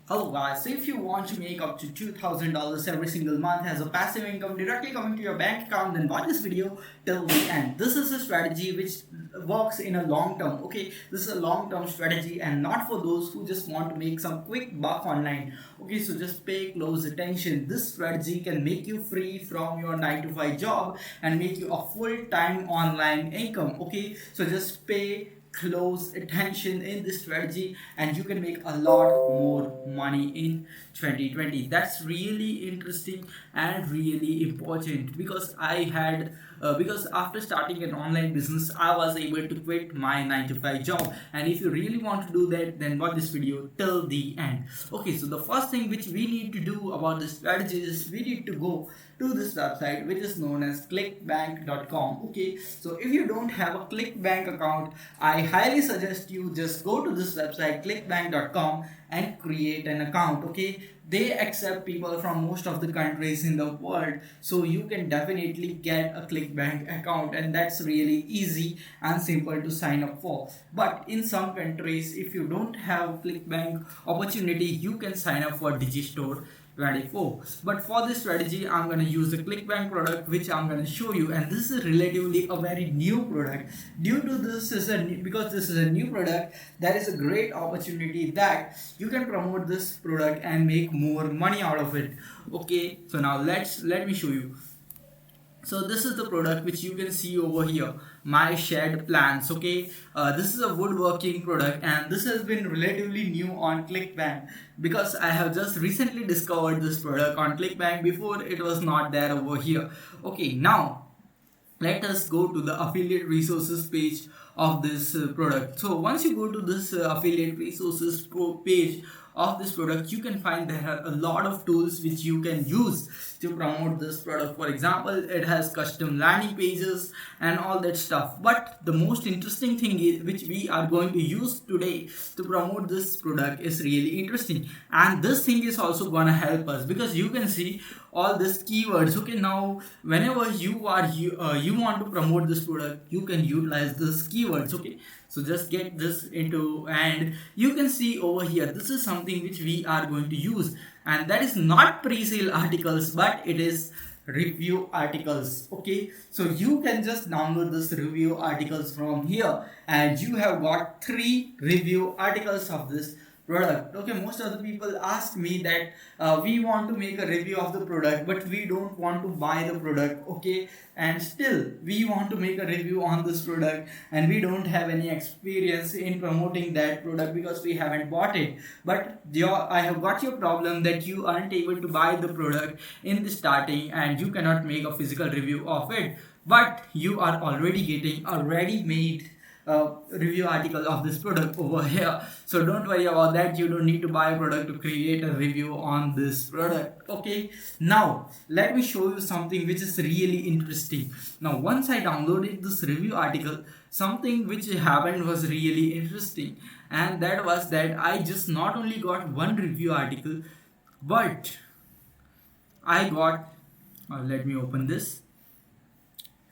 Hello guys, so if you want to make up to $2,000 every single month as a passive income directly coming to your bank account, then watch this video till the end. This is a strategy which works in a long term. Okay, this is a long term strategy and not for those who just want to make some quick buck online. Okay, so just pay close attention. This strategy can make you free from your 9 to 5 job and make you a full-time online income. Okay, so just pay close attention in this strategy and you can make a lot more money in 2020. That's really interesting and really important because because after starting an online business I was able to quit my 9 to 5 job. And if you really want to do that, then watch this video till the end. Okay, so the first thing which we need to do about this strategy is we need to go to this website which is known as clickbank.com. Okay, so if you don't have a Clickbank account, I highly suggest you just go to this website clickbank.com and create an account. Okay, they accept people from most of the countries in the world, so you can definitely get a Clickbank account, and that's really easy and simple to sign up for. But in some countries, if you don't have Clickbank opportunity, you can sign up for Digistore 24. But for this strategy I'm going to use the Clickbank product which I'm going to show you, and this is relatively a very new product. Due to because this is a new product, there is a great opportunity that you can promote this product and make more money out of it. Okay, so now let me show you. So this is the product which you can see over here, my shed plants. Okay, this is a woodworking product and this has been relatively new on Clickbank because I have just recently discovered this product on Clickbank. Before it was not there over here. Okay, now let us go to the affiliate resources page of this product. So once you go to this affiliate resources page of this product, you can find there are a lot of tools which you can use to promote this product. For example, it has custom landing pages and all that stuff. But the most interesting thing is which we are going to use today to promote this product is really interesting, and this thing is also gonna help us because you can see all these keywords. Okay, now whenever you want to promote this product, you can utilize this keywords. Okay, so just get this into, and you can see over here this is something which we are going to use, and that is not pre-sale articles but it is review articles. Okay, so you can just download this review articles from here and you have got 3 review articles of this product. Okay, most of the people ask me that we want to make a review of the product but we don't want to buy the product. Okay, and still we want to make a review on this product and we don't have any experience in promoting that product because we haven't bought it. But I have got your problem that you aren't able to buy the product in the starting and you cannot make a physical review of it, but you are already getting a ready made review article of this product over here. So don't worry about that, you don't need to buy a product to create a review on this product. Okay, now let me show you something which is really interesting. Now once I downloaded this review article, something which happened was really interesting, and that was that I just not only got one review article, but I got let me open this.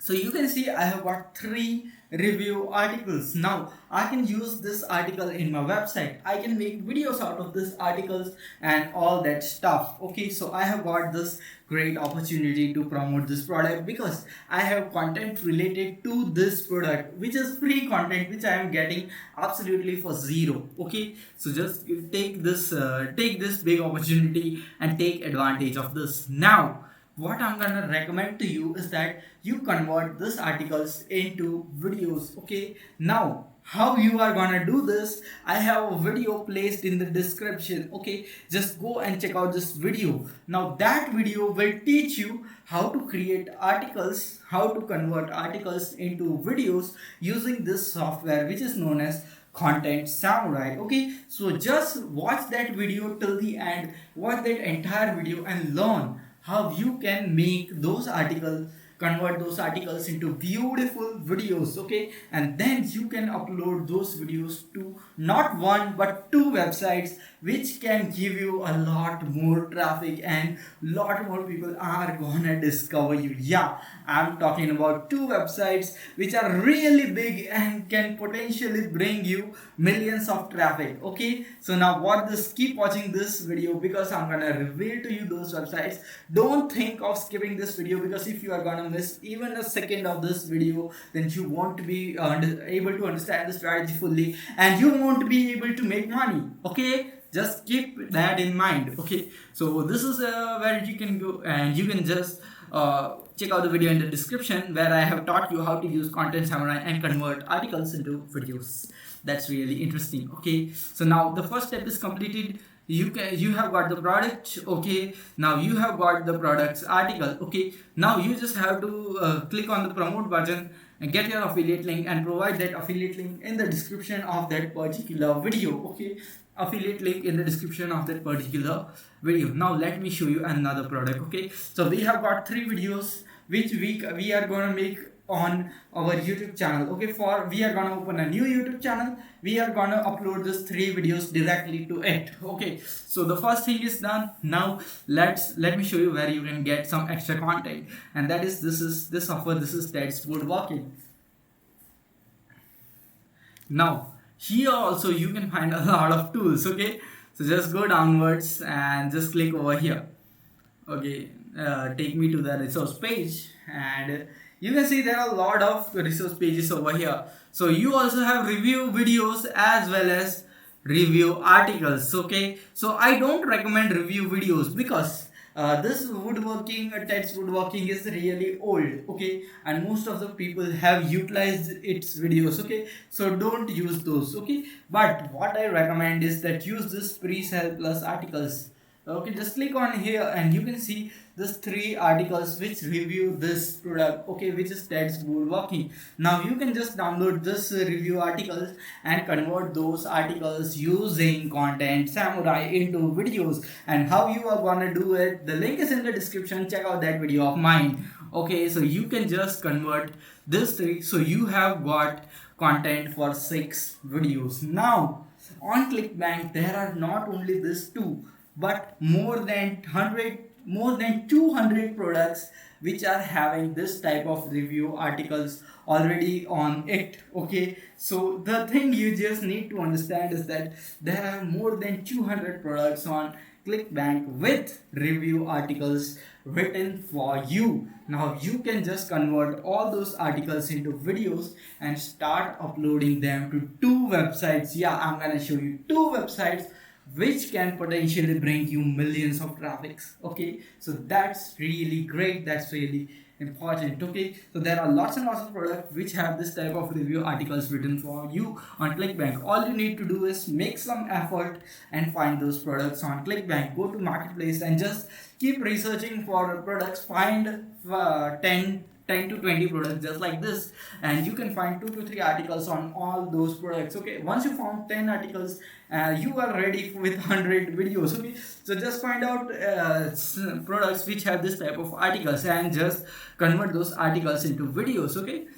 So you can see I have got 3 review articles. Now I can use this article in my website. I can make videos out of this articles and all that stuff. Okay, so I have got this great opportunity to promote this product because I have content related to this product which is free content which I am getting absolutely for zero. Okay, so just take this big opportunity and take advantage of this. Now what I'm gonna recommend to you is that you convert these articles into videos. Okay, now how you are gonna do this, I have a video placed in the description. Okay, just go and check out this video. Now that video will teach you how to create articles, how to convert articles into videos using this software which is known as Content Samurai. Okay, so just watch that video till the end, watch that entire video and learn how you can make those articles convert those articles into beautiful videos, okay, and then you can upload those videos to not one but two websites, which can give you a lot more traffic and lot more people are gonna discover you. Yeah, I'm talking about two websites which are really big and can potentially bring you millions of traffic. Okay, so now what this, keep watching this video because I'm gonna reveal to you those websites. Don't think of skipping this video, because if you are gonna miss even a second of this video, then you won't be able to understand the strategy fully and you won't be able to make money. Okay, just keep that in mind. Okay, so this is where you can go and you can just check out the video in the description where I have taught you how to use Content Samurai and convert articles into videos. That's really interesting. Okay, so now the first step is completed. You have got the product. Okay, now you have got the product's article. Okay, now you just have to click on the promote button and get your affiliate link and provide that affiliate link in the description of that particular video. Okay, affiliate link in the description of that particular video. Now let me show you another product. Okay, so we have got three videos which we are going to make on our YouTube channel. Okay, for we are gonna open a new YouTube channel. We are gonna upload these three videos directly to it. Okay, so the first thing is done. Now let me show you where you can get some extra content, and that is this offer. This is Ted's Woodworking. Now here also you can find a lot of tools. Okay, so just go downwards and just click over here. Okay, take me to the resource page, and you can see there are a lot of resource pages over here. So you also have review videos as well as review articles. Okay, so I don't recommend review videos because this woodworking, Ted's Woodworking, is really old. Okay, and most of the people have utilized its videos. Okay, so don't use those. Okay, but what I recommend is that use this pre-sale plus articles. Okay, just click on here and you can see these three articles which review this product. Okay, which is Ted's Woodworking. Now you can just download this review articles and convert those articles using Content Samurai into videos. And how you are gonna do it, the link is in the description. Check out that video of mine. Okay, so you can just convert this three. So you have got content for 6 videos. Now on Clickbank there are not only these two but more than 200 products which are having this type of review articles already on it. Okay, so the thing you just need to understand is that there are more than 200 products on Clickbank with review articles written for you. Now you can just convert all those articles into videos and start uploading them to 2 websites. Yeah, I'm gonna show you 2 websites which can potentially bring you millions of traffics. Okay, so that's really great, that's really important. Okay, so there are lots and lots of products which have this type of review articles written for you on Clickbank. All you need to do is make some effort and find those products on Clickbank. Go to marketplace and just keep researching for products. Find 10 to 20 products just like this, and you can find 2 to 3 articles on all those products. Okay, once you found 10 articles, you are ready with 100 videos. Okay, so just find out products which have this type of articles and just convert those articles into videos. Okay,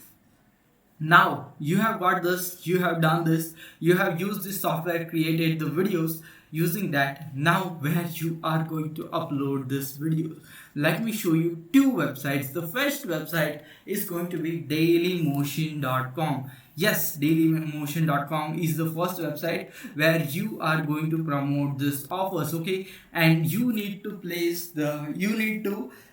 now you have got this, you have done this, you have used this software, created the videos using that. Now where you are going to upload this video, let me show you 2 websites. The first website is going to be dailymotion.com. Yes, dailymotion.com is the first website where you are going to promote this offers. Okay, and you need to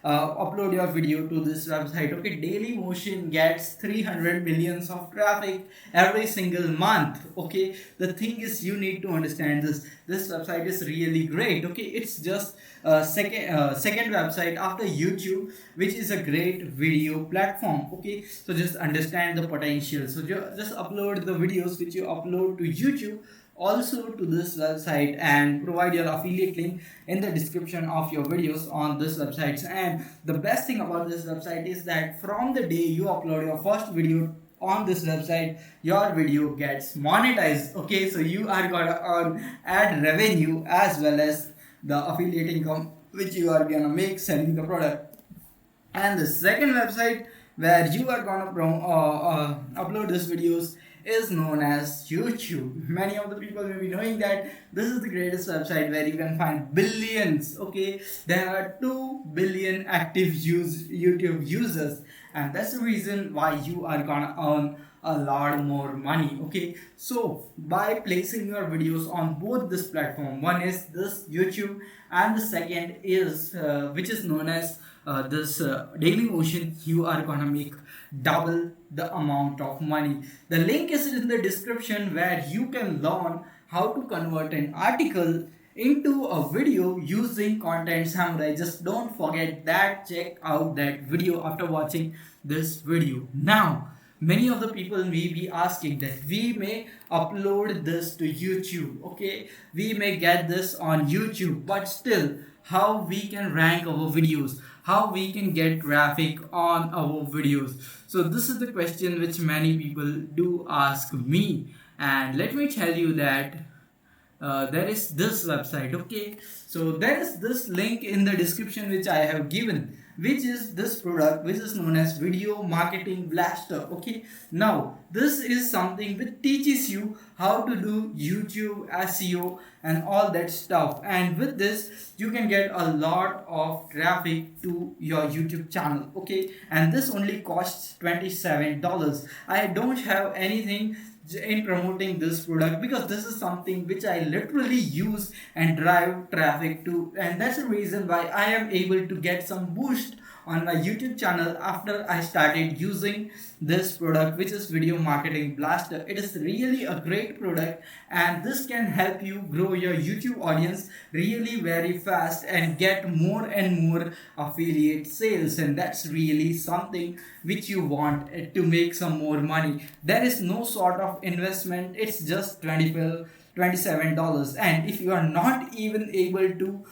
upload your video to this website. Okay, Dailymotion gets 300 millions of traffic every single month. Okay, the thing is you need to understand this website is really great. Okay, it's just second website after YouTube, which is a great video platform. Okay, so just understand the potential. So just upload the videos which you upload to YouTube also to this website and provide your affiliate link in the description of your videos on this website. And the best thing about this website is that from the day you upload your first video on this website, your video gets monetized. Okay, so you are gonna earn ad revenue as well as the affiliate income which you are gonna make selling the product. And the second website where you are gonna upload these videos is known as YouTube. Many of the people may be knowing that this is the greatest website where you can find billions. Okay, there are 2 billion active YouTube users, and that's the reason why you are gonna earn a lot more money. Okay, so by placing your videos on both this platform, one is this YouTube and the second is which is known as this Daily Motion, you are gonna make double the amount of money. The link is in the description where you can learn how to convert an article into a video using Content Samurai. Just don't forget that. Check out that video after watching this video. Now, many of the people may be asking that we may upload this to YouTube. Okay, we may get this on YouTube, but still, how we can rank our videos, how we can get traffic on our videos. So this is the question which many people do ask me, and let me tell you that there is this website. Okay, so there is this link in the description which I have given, which is this product which is known as Video Marketing Blaster. Okay, now this is something which teaches you how to do YouTube SEO and all that stuff, and with this you can get a lot of traffic to your YouTube channel. Okay, and this only costs $27. I don't have anything in promoting this product because this is something which I literally use and drive traffic to, and that's the reason why I am able to get some boost on my YouTube channel after I started using this product, which is Video Marketing Blaster. It is really a great product, and this can help you grow your YouTube audience really very fast and get more and more affiliate sales, and that's really something which you want to make some more money. There is no sort of investment, it's just $27, and if you are not even able to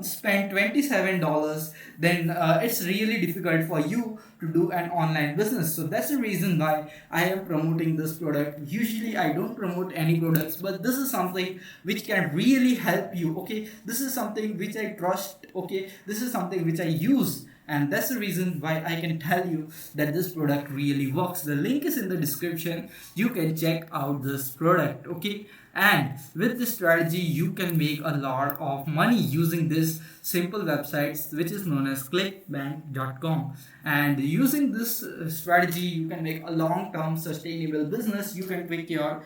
spend $27, then it's really difficult for you to do an online business. So that's the reason why I am promoting this product. Usually I don't promote any products, but this is something which can really help you. Okay, this is something which I trust. Okay, this is something which I use, and that's the reason why I can tell you that this product really works. The link is in the description. You can check out this product. Okay, and with this strategy you can make a lot of money using this simple websites which is known as clickbank.com, and using this strategy you can make a long-term sustainable business. You can quit your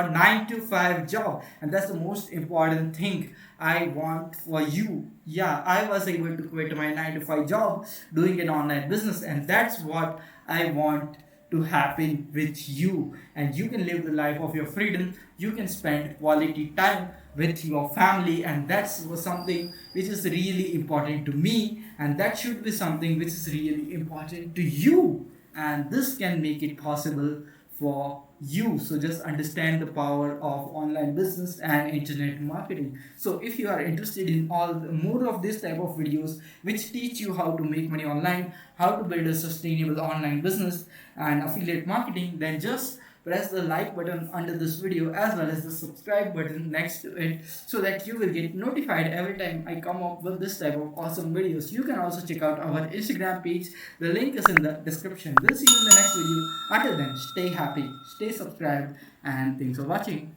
9 to 5 job, and that's the most important thing I want for you. Yeah, I was able to quit my 9 to 5 job doing an online business, and that's what I want to happen with you. And you can live the life of your freedom. You can spend quality time with your family, and that's something which is really important to me, and that should be something which is really important to you, and this can make it possible for you. So just understand the power of online business and internet marketing. So if you are interested in all more of this type of videos which teach you how to make money online, how to build a sustainable online business and affiliate marketing, then just press the like button under this video as well as the subscribe button next to it, so that you will get notified every time I come up with this type of awesome videos. You can also check out our Instagram page. The link is in the description. We'll see you in the next video. Until then, stay happy, stay subscribed, and thanks for watching.